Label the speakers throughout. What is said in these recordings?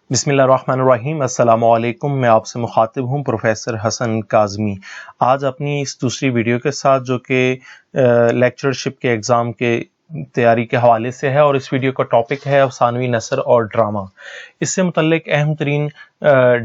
Speaker 1: بسم اللہ الرحمن الرحیم۔ السلام علیکم، میں آپ سے مخاطب ہوں پروفیسر حسن کاظمی۔ آج اپنی اس دوسری ویڈیو کے ساتھ جو کہ لیکچرشپ کے ایگزام کے تیاری کے حوالے سے ہے، اور اس ویڈیو کا ٹاپک ہے افسانوی نثر اور ڈرامہ۔ اس سے متعلق اہم ترین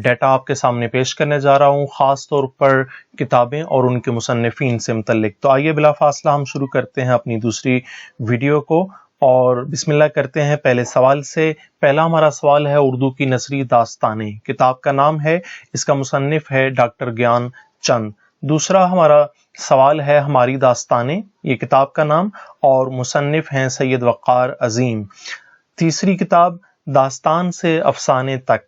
Speaker 1: ڈیٹا آپ کے سامنے پیش کرنے جا رہا ہوں، خاص طور پر کتابیں اور ان کے مصنفین سے متعلق۔ تو آئیے بلا فاصلہ ہم شروع کرتے ہیں اپنی دوسری ویڈیو کو، اور بسم اللہ کرتے ہیں پہلے سوال سے۔ پہلا ہمارا سوال ہے اردو کی نثری داستانیں، کتاب کا نام ہے، اس کا مصنف ہے ڈاکٹر گیان چند۔ دوسرا ہمارا سوال ہے ہماری داستانیں، یہ کتاب کا نام، اور مصنف ہیں سید وقار عظیم۔ تیسری کتاب داستان سے افسانے تک،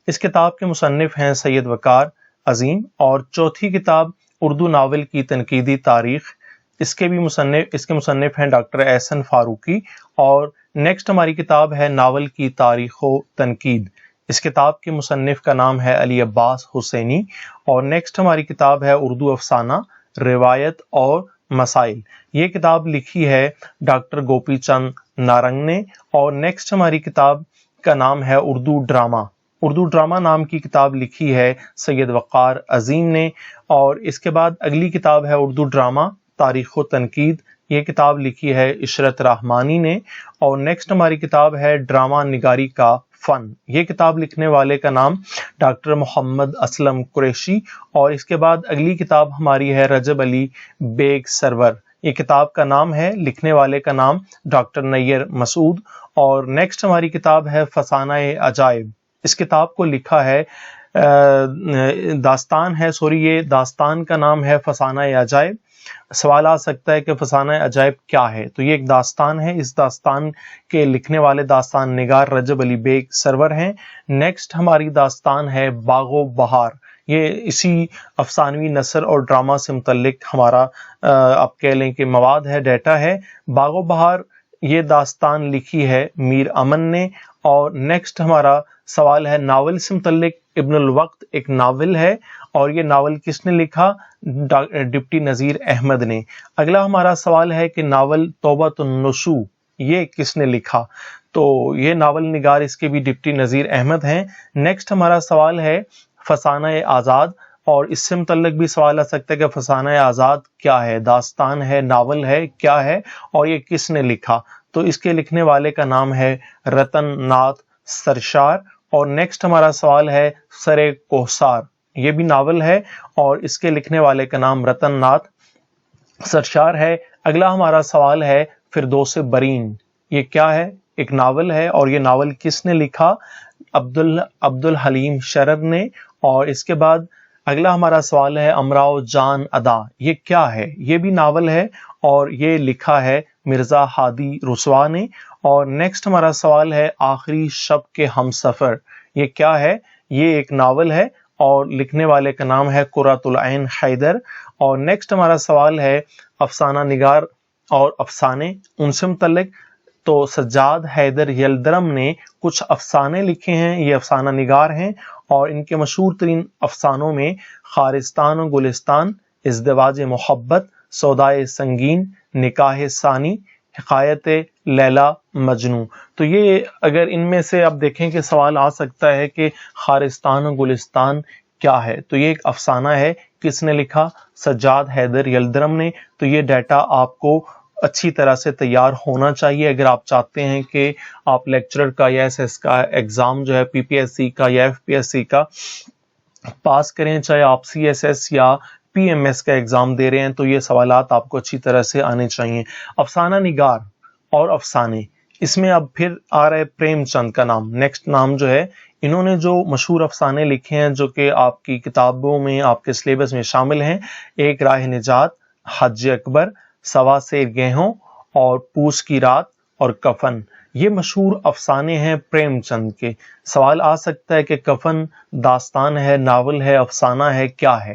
Speaker 1: اس کتاب کے مصنف ہیں سید وقار عظیم۔ اور چوتھی کتاب اردو ناول کی تنقیدی تاریخ، اس کے مصنف ہیں ڈاکٹر احسن فاروقی۔ اور نیکسٹ ہماری کتاب ہے ناول کی تاریخ و تنقید، اس کتاب کے مصنف کا نام ہے علی عباس حسینی۔ اور نیکسٹ ہماری کتاب ہے اردو افسانہ، روایت اور مسائل، یہ کتاب لکھی ہے ڈاکٹر گوپی چند نارنگ نے۔ اور نیکسٹ ہماری کتاب کا نام ہے اردو ڈرامہ، اردو ڈرامہ نام کی کتاب لکھی ہے سید وقار عظیم نے۔ اور اس کے بعد اگلی کتاب ہے اردو ڈرامہ تاریخ و تنقید، یہ کتاب لکھی ہے عشرت رحمانی نے۔ اور نیکسٹ ہماری کتاب ہے ڈرامہ نگاری کا فن، یہ کتاب لکھنے والے کا نام ڈاکٹر محمد اسلم قریشی۔ اور اس کے بعد اگلی کتاب ہماری ہے رجب علی بیگ سرور، یہ کتاب کا نام ہے، لکھنے والے کا نام ڈاکٹر نیر مسعود۔ اور نیکسٹ ہماری کتاب ہے فسانہ عجائب، اس کتاب کو لکھا ہے یہ داستان کا نام ہے فسانہ عجائب۔ سوال آ سکتا ہے کہ فسانہ عجائب کیا ہے، تو یہ ایک داستان ہے، اس داستان کے لکھنے والے داستان نگار رجب علی بیگ سرور ہیں۔ نیکسٹ ہماری داستان ہے باغ و بہار، یہ اسی افسانوی نثر اور ڈرامہ سے متعلق ہمارا آپ کہہ لیں کہ مواد ہے، ڈیٹا ہے۔ باغ و بہار یہ داستان لکھی ہے میر امن نے۔ اور نیکسٹ ہمارا سوال ہے ناول سے متعلق، ابن الوقت ایک ناول ہے، اور یہ ناول کس نے لکھا؟ ڈپٹی نذیر احمد نے۔ اگلا ہمارا سوال ہے کہ ناول توبۃ النصوح یہ کس نے لکھا؟ تو یہ ناول نگار اس کے بھی ڈپٹی نذیر احمد ہیں۔ نیکسٹ ہمارا سوال ہے فسانہ آزاد، اور اس سے متعلق بھی سوال آ سکتا ہے کہ فسانہ آزاد کیا ہے، داستان ہے، ناول ہے، کیا ہے، اور یہ کس نے لکھا؟ تو اس کے لکھنے والے کا نام ہے رتن ناتھ سرشار۔ اور نیکسٹ ہمارا سوال ہے سر کوہسار، یہ بھی ناول ہے، اور اس کے لکھنے والے کا نام رتن ناتھ سرشار ہے۔ اگلا ہمارا سوال ہے فردوس برین، یہ کیا ہے؟ ایک ناول ہے، اور یہ ناول کس نے لکھا؟ عبد الحلیم شرر نے۔ اور اس کے بعد اگلا ہمارا سوال ہے امراؤ جان ادا، یہ کیا ہے؟ یہ بھی ناول ہے، اور یہ لکھا ہے مرزا ہادی رسوا نے۔ اور نیکسٹ ہمارا سوال ہے آخری شب کے ہم سفر، یہ کیا ہے؟ یہ ایک ناول ہے، اور لکھنے والے کا نام ہے قرۃ العین حیدر۔ اور نیکسٹ ہمارا سوال ہے افسانہ نگار اور افسانے، ان سے متعلق۔ تو سجاد حیدر یلدرم نے کچھ افسانے لکھے ہیں، یہ افسانہ نگار ہیں، اور ان کے مشہور ترین افسانوں میں خارستان و گلستان، ازدواج محبت، سودائے سنگین، نکاح ثانی، حکایت لیلا مجنوں۔ تو یہ اگر ان میں سے آپ دیکھیں کہ سوال آ سکتا ہے کہ خارستان و گلستان کیا ہے، تو یہ ایک افسانہ ہے، کس نے لکھا؟ سجاد حیدر یلدرم نے۔ تو یہ ڈیٹا آپ کو اچھی طرح سے تیار ہونا چاہیے اگر آپ چاہتے ہیں کہ آپ لیکچرر کا یا SS کا ایگزام جو ہے PPSC کا یا FPSC کا پاس کریں، چاہے آپ CSS یا PMS کا ایگزام دے رہے ہیں، تو یہ سوالات آپ کو اچھی طرح سے آنے چاہیے۔ افسانہ نگار اور افسانے، اس میں اب پھر آ رہا ہے پریم چند کا نام، نیکسٹ نام جو ہے، انہوں نے جو مشہور افسانے لکھے ہیں جو کہ آپ کی کتابوں میں، آپ کے سلیبس میں شامل ہیں، ایک راہ نجات، حج اکبر، سوا سیر گیہوں، اور پوس کی رات، اور کفن، یہ مشہور افسانے ہیں پریم چند کے۔ سوال آ سکتا ہے کہ کفن داستان ہے، ناول ہے، افسانہ ہے، کیا ہے،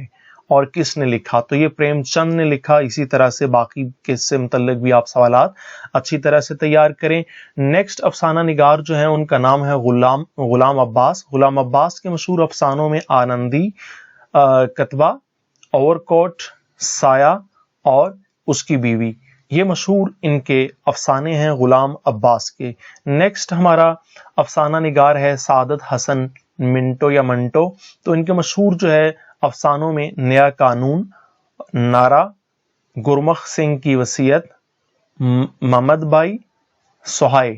Speaker 1: اور کس نے لکھا؟ تو یہ پریم چند نے لکھا۔ اسی طرح سے باقی کے سے متعلق بھی آپ سوالات اچھی طرح سے تیار کریں۔ نیکسٹ افسانہ نگار جو ہیں ان کا نام ہے غلام عباس۔ غلام عباس کے مشہور افسانوں میں آنندی، کتبہ، اوور کوٹ، سایہ، اور اس کی بیوی، یہ مشہور ان کے افسانے ہیں غلام عباس کے۔ نیکسٹ ہمارا افسانہ نگار ہے سعادت حسن منٹو یا منٹو۔ تو ان کے مشہور جو ہے افسانوں میں نیا قانون، نارا، گرمخ سنگھ کی وصیت، محمد بائی، سہائے۔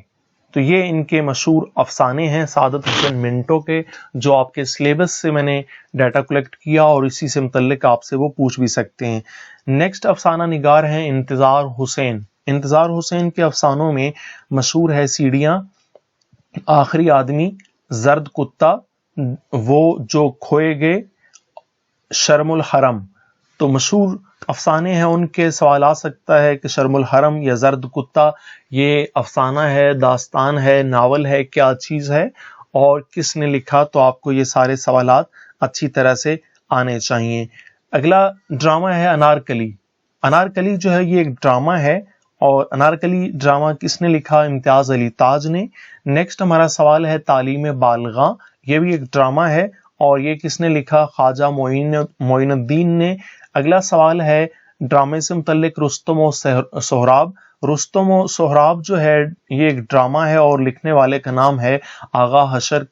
Speaker 1: تو یہ ان کے مشہور افسانے ہیں سعادت حسن منٹو کے، جو آپ کے سلیبس سے میں نے ڈیٹا کلیکٹ کیا اور اسی سے متعلق آپ سے وہ پوچھ بھی سکتے ہیں۔ نیکسٹ افسانہ نگار ہیں انتظار حسین۔ انتظار حسین کے افسانوں میں مشہور ہے سیڑھیاں، آخری آدمی، زرد کتا، وہ جو کھوئے گئے، شرم الحرم۔ تو مشہور افسانے ہیں ان کے۔ سوال آ سکتا ہے کہ شرم الحرم یا زرد کتا یہ افسانہ ہے، داستان ہے، ناول ہے، کیا چیز ہے اور کس نے لکھا؟ تو آپ کو یہ سارے سوالات اچھی طرح سے آنے چاہیے۔ اگلا ڈرامہ ہے انارکلی۔ انارکلی جو ہے یہ ایک ڈرامہ ہے، اور انارکلی ڈرامہ کس نے لکھا؟ امتیاز علی تاج نے۔ نیکسٹ ہمارا سوال ہے تعلیم بالغاں۔ یہ بھی ایک ڈرامہ ہے اور یہ کس نے لکھا؟ خواجہ معین الدین نے۔ اگلا سوال ہے ڈرامے سے متعلق رستم و سہراب۔ رستم و سہراب جو ہے یہ ایک ڈرامہ ہے اور لکھنے والے کا نام ہے آغا حشر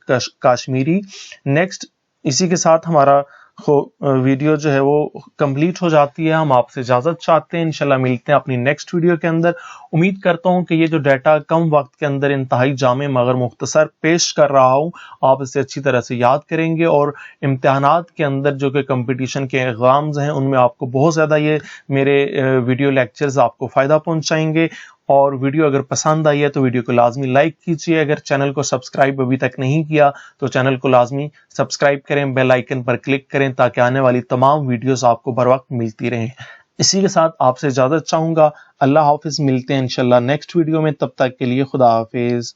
Speaker 1: کاشمیری۔ نیکسٹ اسی کے ساتھ ہمارا ویڈیو جو ہے وہ کمپلیٹ ہو جاتی ہے۔ ہم آپ سے اجازت چاہتے ہیں، انشاءاللہ ملتے ہیں اپنی نیکسٹ ویڈیو کے اندر۔ امید کرتا ہوں کہ یہ جو ڈیٹا کم وقت کے اندر انتہائی جامع مگر مختصر پیش کر رہا ہوں، آپ اسے اچھی طرح سے یاد کریں گے، اور امتحانات کے اندر جو کہ کمپٹیشن کے اگزامز ہیں ان میں آپ کو بہت زیادہ یہ میرے ویڈیو لیکچرز آپ کو فائدہ پہنچائیں گے۔ اور ویڈیو اگر پسند آئی ہے تو ویڈیو کو لازمی لائک کیجیے۔ اگر چینل کو سبسکرائب ابھی تک نہیں کیا تو چینل کو لازمی سبسکرائب کریں، بیل آئیکن پر کلک کریں تاکہ آنے والی تمام ویڈیوز آپ کو بر وقت ملتی رہیں۔ اسی کے ساتھ آپ سے اجازت چاہوں گا، اللہ حافظ، ملتے ہیں انشاءاللہ نیکسٹ ویڈیو میں، تب تک کے لیے خدا حافظ۔